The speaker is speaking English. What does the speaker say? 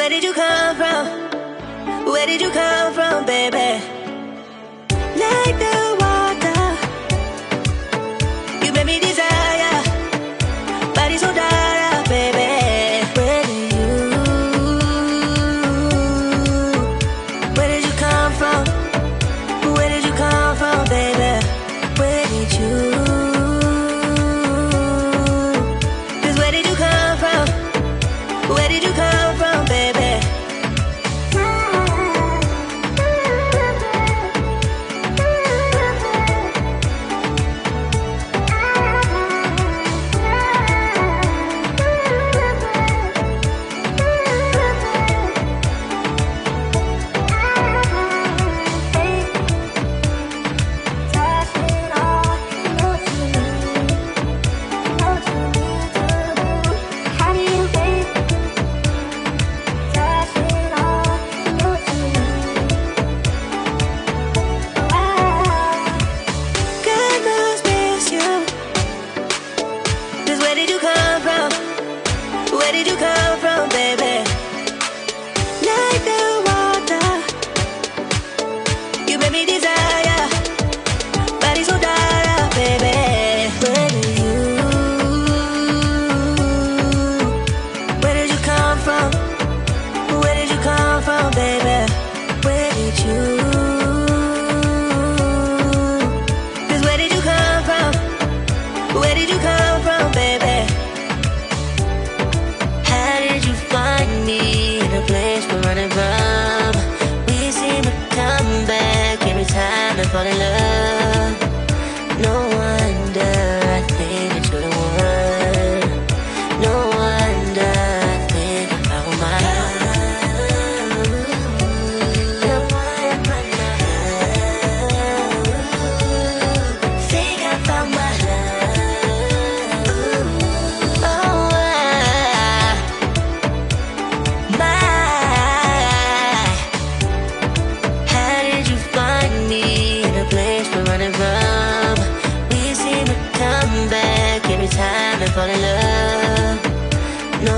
where did you come from? Where did you come from, baby? Like the water, you made me desire. Body so dark, baby. Where did you come from? Where did you come from, baby? Where did you? 'Cause where did you come from? Where did you come from, baby? Where did you come from, baby? Like the water, you made me desire. Body so dark, baby. Where did you come from? Where did you come from, baby? Where did you? 'Cause where did you come from? Where did you come from, baby? Running from, we seem to come back every time I fall in love. No wonder I think that you're the one. No wonder I think I found my love. The one I think I found my love. Oh, every time I fall in love. No